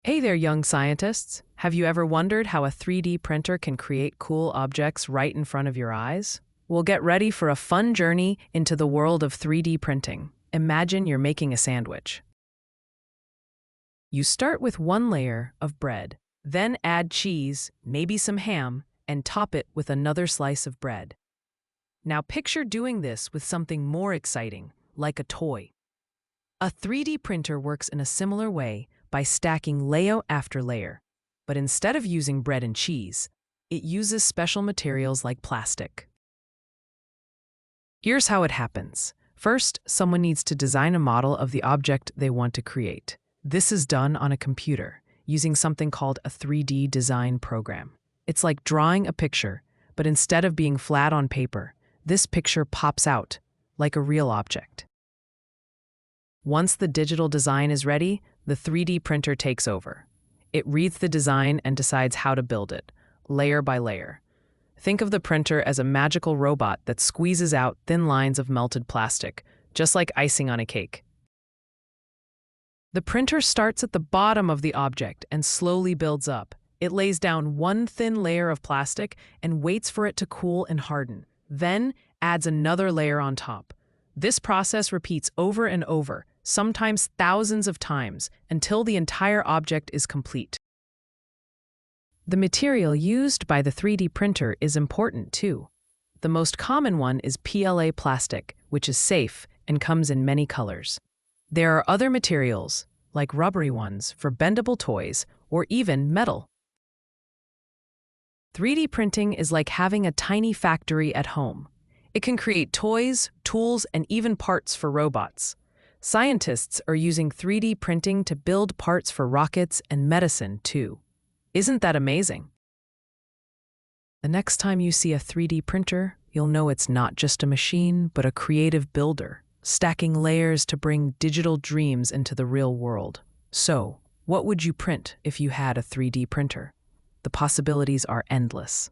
Hey there, young scientists. Have you ever wondered how a 3D printer can create cool objects right in front of your eyes? Well, get ready for a fun journey into the world of 3D printing. Imagine you're making a sandwich. You start with one layer of bread, then add cheese, maybe some ham, and top it with another slice of bread. Now picture doing this with something more exciting, like a toy. A 3D printer works in a similar way by stacking layer after layer, but instead of using bread and cheese, it uses special materials like plastic. Here's how it happens. First, someone needs to design a model of the object they want to create. This is done on a computer, using something called a 3D design program. It's like drawing a picture, but instead of being flat on paper, this picture pops out, like a real object. Once the digital design is ready, the 3D printer takes over. It reads the design and decides how to build it, layer by layer. Think of the printer as a magical robot that squeezes out thin lines of melted plastic, just like icing on a cake. The printer starts at the bottom of the object and slowly builds up. It lays down one thin layer of plastic and waits for it to cool and harden, then adds another layer on top. This process repeats over and over, sometimes thousands of times, until the entire object is complete. The material used by the 3D printer is important too. The most common one is PLA plastic, which is safe and comes in many colors. There are other materials, like rubbery ones, for bendable toys, or even metal. 3D printing is like having a tiny factory at home. It can create toys, tools, and even parts for robots. Scientists are using 3D printing to build parts for rockets and medicine, too. Isn't that amazing? The next time you see a 3D printer, you'll know it's not just a machine, but a creative builder, stacking layers to bring digital dreams into the real world. So, what would you print if you had a 3D printer? The possibilities are endless.